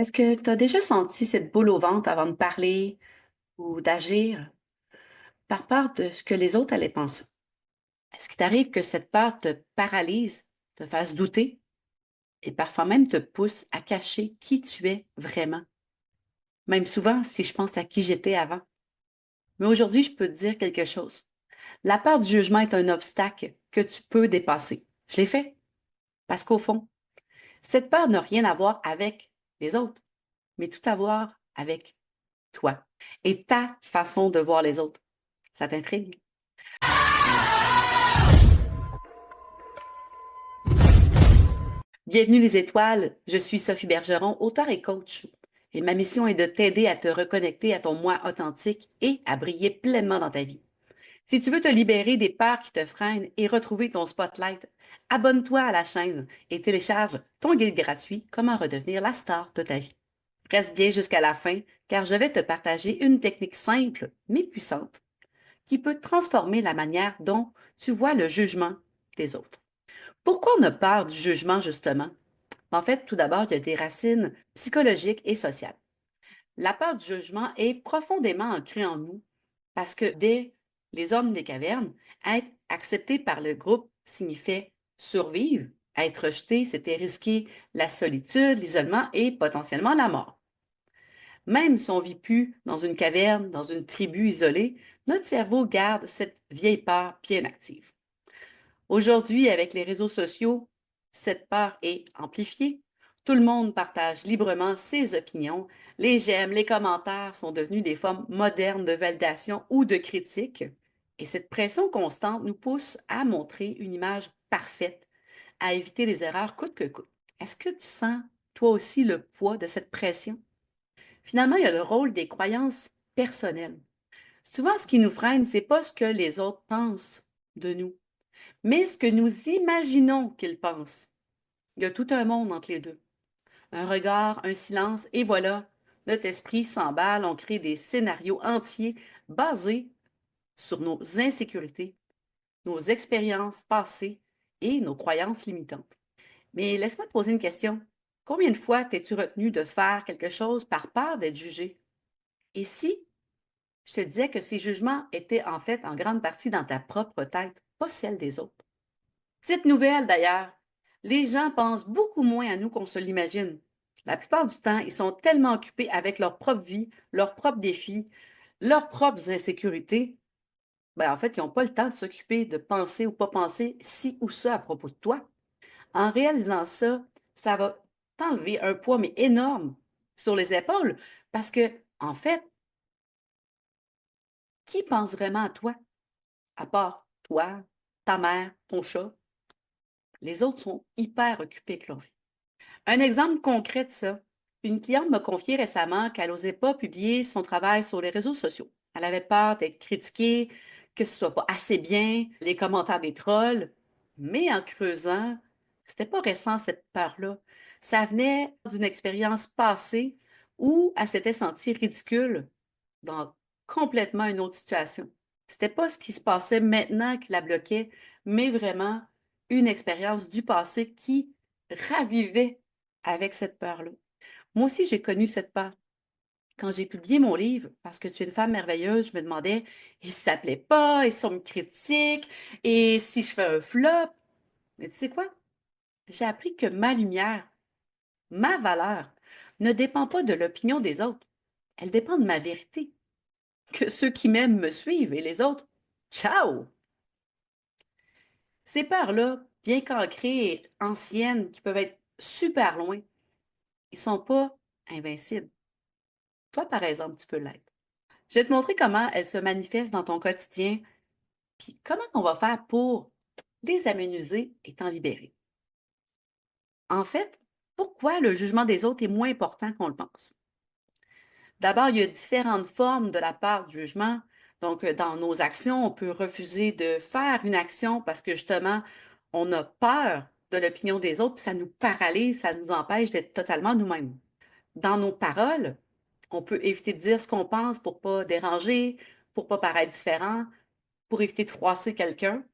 Est-ce que tu as déjà senti cette boule au ventre avant de parler ou d'agir par peur de ce que les autres allaient penser? Est-ce qu'il t'arrive que cette peur te paralyse, te fasse douter et parfois même te pousse à cacher qui tu es vraiment? Même souvent, si je pense à qui j'étais avant. Mais aujourd'hui, je peux te dire quelque chose. La peur du jugement est un obstacle que tu peux dépasser. Je l'ai fait parce qu'au fond, cette peur n'a rien à voir avec les autres, mais tout à voir avec toi et ta façon de voir les autres. Ça t'intrigue? Bienvenue les étoiles, je suis Sophie Bergeron, auteure et coach. Et ma mission est de t'aider à te reconnecter à ton moi authentique et à briller pleinement dans ta vie. Si tu veux te libérer des peurs qui te freinent et retrouver ton spotlight, abonne-toi à la chaîne et télécharge ton guide gratuit Comment redevenir la star de ta vie. Reste bien jusqu'à la fin car je vais te partager une technique simple mais puissante qui peut transformer la manière dont tu vois le jugement des autres. Pourquoi on a peur du jugement justement? En fait, tout d'abord, il y a des racines psychologiques et sociales. La peur du jugement est profondément ancrée en nous parce que dès les hommes des cavernes, être accepté par le groupe signifiait survivre. Être rejeté, c'était risquer la solitude, l'isolement et potentiellement la mort. Même si on vit plus dans une caverne, dans une tribu isolée, notre cerveau garde cette vieille peur bien active. Aujourd'hui, avec les réseaux sociaux, cette peur est amplifiée. Tout le monde partage librement ses opinions. Les j'aime, les commentaires sont devenus des formes modernes de validation ou de critique. Et cette pression constante nous pousse à montrer une image parfaite, à éviter les erreurs coûte que coûte. Est-ce que tu sens, toi aussi, le poids de cette pression? Finalement, il y a le rôle des croyances personnelles. Souvent, ce qui nous freine, c'est pas ce que les autres pensent de nous, mais ce que nous imaginons qu'ils pensent. Il y a tout un monde entre les deux. Un regard, un silence, et voilà, notre esprit s'emballe, on crée des scénarios entiers basés sur nos insécurités, nos expériences passées et nos croyances limitantes. Mais laisse-moi te poser une question. Combien de fois t'es-tu retenu de faire quelque chose par peur d'être jugé? Et si je te disais que ces jugements étaient en fait en grande partie dans ta propre tête, pas celle des autres? Petite nouvelle d'ailleurs, les gens pensent beaucoup moins à nous qu'on se l'imagine. La plupart du temps, ils sont tellement occupés avec leur propre vie, leurs propres défis, leurs propres insécurités. En fait, ils n'ont pas le temps de s'occuper de penser ou pas penser ci ou ça à propos de toi. En réalisant ça, ça va t'enlever un poids, mais énorme, sur les épaules, parce que, en fait, qui pense vraiment à toi, à part toi, ta mère, ton chat? Les autres sont hyper occupés avec leur vie. Un exemple concret de ça. Une cliente m'a confié récemment qu'elle n'osait pas publier son travail sur les réseaux sociaux. Elle avait peur d'être critiquée, que ce soit pas assez bien, les commentaires des trolls. Mais en creusant, c'était pas récent cette peur-là. Ça venait d'une expérience passée où elle s'était sentie ridicule dans complètement une autre situation. C'était pas ce qui se passait maintenant qui la bloquait, mais vraiment une expérience du passé qui ravivait avec cette peur-là. Moi aussi, j'ai connu cette peur. Quand j'ai publié mon livre, Parce que tu es une femme merveilleuse, je me demandais, et si ça ne plaît pas, et si on me critique, et si je fais un flop. Mais tu sais quoi? J'ai appris que ma lumière, ma valeur, ne dépend pas de l'opinion des autres. Elle dépend de ma vérité. Que ceux qui m'aiment me suivent et les autres, ciao! Ces peurs-là, bien qu'ancrées et anciennes, qui peuvent être super loin, ils ne sont pas invincibles. Toi, par exemple, tu peux l'être. Je vais te montrer comment elles se manifestent dans ton quotidien, puis comment on va faire pour les aménuiser et t'en libérer. En fait, pourquoi le jugement des autres est moins important qu'on le pense? D'abord, il y a différentes formes de la part du jugement. Donc, dans nos actions, on peut refuser de faire une action parce que justement, on a peur de l'opinion des autres, puis ça nous paralyse, ça nous empêche d'être totalement nous-mêmes. Dans nos paroles, on peut éviter de dire ce qu'on pense pour pas déranger, pour pas paraître différent, pour éviter de froisser quelqu'un.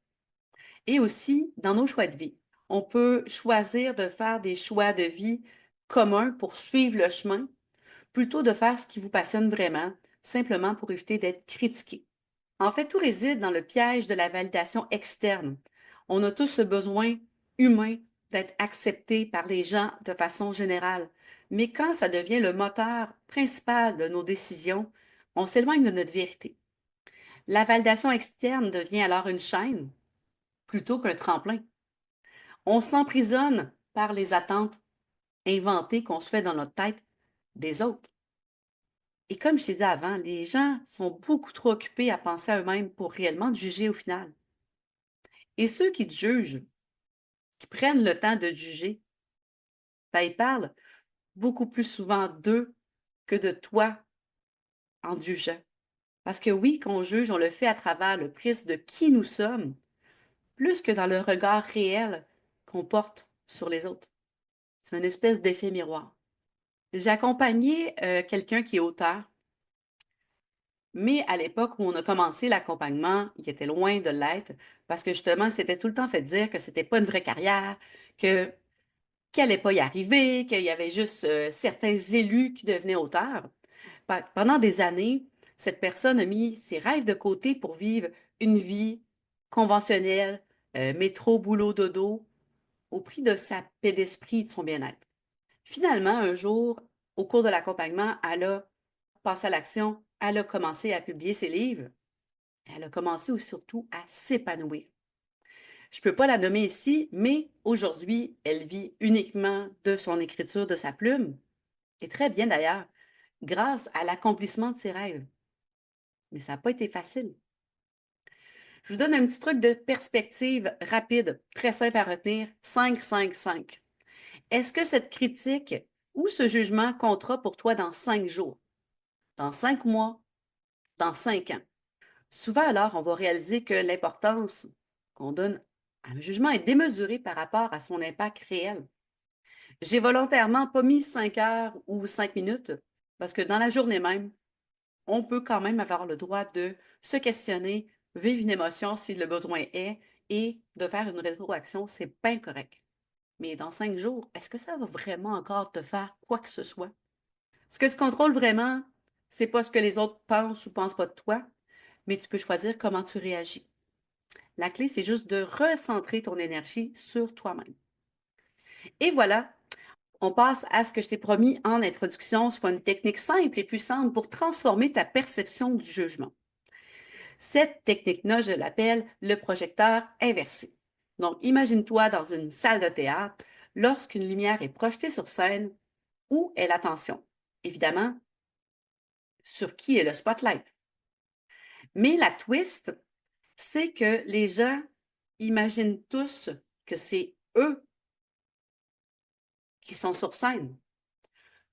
Et aussi dans nos choix de vie. On peut choisir de faire des choix de vie commun pour suivre le chemin plutôt de faire ce qui vous passionne vraiment, simplement pour éviter d'être critiqué. En fait, tout réside dans le piège de la validation externe. On a tous ce besoin humain d'être accepté par les gens de façon générale. Mais quand ça devient le moteur principal de nos décisions, on s'éloigne de notre vérité. La validation externe devient alors une chaîne plutôt qu'un tremplin. On s'emprisonne par les attentes inventées qu'on se fait dans notre tête des autres. Et comme je t'ai dit avant, les gens sont beaucoup trop occupés à penser à eux-mêmes pour réellement te juger au final. Et ceux qui te jugent, qui prennent le temps de te juger, ben, ils parlent beaucoup plus souvent d'eux que de toi en te jugeant. Parce que oui, qu'on juge, on le fait à travers le prisme de qui nous sommes, plus que dans le regard réel qu'on porte sur les autres. C'est une espèce d'effet miroir. J'ai accompagné quelqu'un qui est auteur, mais à l'époque où on a commencé l'accompagnement, il était loin de l'être, parce que justement, il s'était tout le temps fait dire que c'était pas une vraie carrière, que qu'il n'allait pas y arriver, qu'il y avait juste certains élus qui devenaient auteurs. Pendant des années, cette personne a mis ses rêves de côté pour vivre une vie conventionnelle, métro, boulot, dodo, au prix de sa paix d'esprit et de son bien-être. Finalement, un jour, au cours de l'accompagnement, elle a passé à l'action, elle a commencé à publier ses livres, elle a commencé aussi surtout à s'épanouir. Je ne peux pas la nommer ici, mais aujourd'hui, elle vit uniquement de son écriture, de sa plume, et très bien d'ailleurs, grâce à l'accomplissement de ses rêves. Mais ça n'a pas été facile. Je vous donne un petit truc de perspective rapide, très simple à retenir, 5, 5, 5. Est-ce que cette critique ou ce jugement comptera pour toi dans 5 jours, dans 5 mois, dans 5 ans? Souvent alors, on va réaliser que l'importance qu'on donne à un jugement est démesurée par rapport à son impact réel. J'ai volontairement pas mis 5 heures ou 5 minutes parce que dans la journée même, on peut quand même avoir le droit de se questionner, vivre une émotion si le besoin est et de faire une rétroaction, c'est bien correct. Mais dans 5 jours, est-ce que ça va vraiment encore te faire quoi que ce soit? Ce que tu contrôles vraiment, c'est pas ce que les autres pensent ou pensent pas de toi, mais tu peux choisir comment tu réagis. La clé, c'est juste de recentrer ton énergie sur toi-même. Et voilà, on passe à ce que je t'ai promis en introduction, soit une technique simple et puissante pour transformer ta perception du jugement. Cette technique-là, je l'appelle le projecteur inversé. Donc, imagine-toi dans une salle de théâtre lorsqu'une lumière est projetée sur scène, où est l'attention? Évidemment, sur qui est le spotlight? Mais la twist, c'est que les gens imaginent tous que c'est eux qui sont sur scène.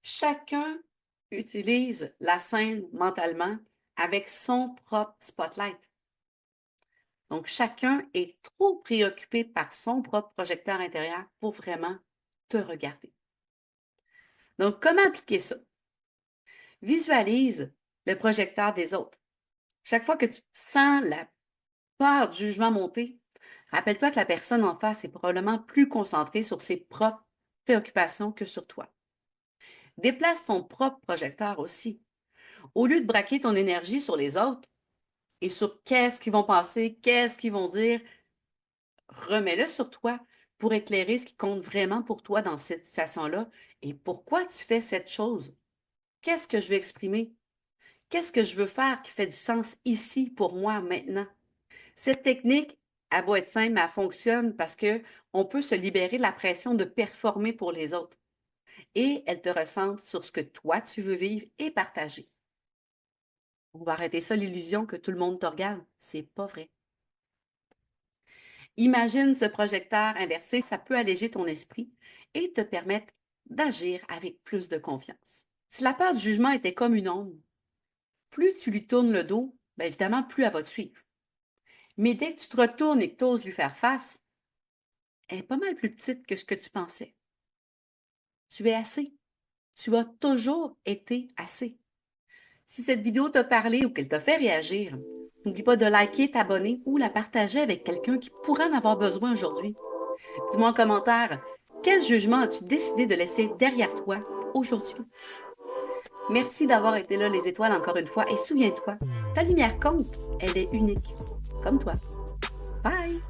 Chacun utilise la scène mentalement avec son propre spotlight. Donc, chacun est trop préoccupé par son propre projecteur intérieur pour vraiment te regarder. Donc, comment appliquer ça? Visualise le projecteur des autres. Chaque fois que tu sens la peur du jugement monter, rappelle-toi que la personne en face est probablement plus concentrée sur ses propres préoccupations que sur toi. Déplace ton propre projecteur aussi. Au lieu de braquer ton énergie sur les autres et sur qu'est-ce qu'ils vont penser, qu'est-ce qu'ils vont dire, remets-le sur toi pour éclairer ce qui compte vraiment pour toi dans cette situation-là et pourquoi tu fais cette chose. Qu'est-ce que je veux exprimer? Qu'est-ce que je veux faire qui fait du sens ici pour moi maintenant? Cette technique, elle doit être simple, mais elle fonctionne parce que on peut se libérer de la pression de performer pour les autres et elle te recentre sur ce que toi tu veux vivre et partager. On va arrêter ça, l'illusion que tout le monde te regarde. C'est pas vrai. Imagine ce projecteur inversé, ça peut alléger ton esprit et te permettre d'agir avec plus de confiance. Si la peur du jugement était comme une ombre, plus tu lui tournes le dos, bien évidemment, plus elle va te suivre. Mais dès que tu te retournes et que tu oses lui faire face, elle est pas mal plus petite que ce que tu pensais. Tu es assez. Tu as toujours été assez. Si cette vidéo t'a parlé ou qu'elle t'a fait réagir, n'oublie pas de liker, t'abonner ou la partager avec quelqu'un qui pourrait en avoir besoin aujourd'hui. Dis-moi en commentaire Quel jugement as-tu décidé de laisser derrière toi aujourd'hui? Merci d'avoir été là, les étoiles, encore une fois. Et souviens-toi, ta lumière compte, elle est unique, comme toi. Bye!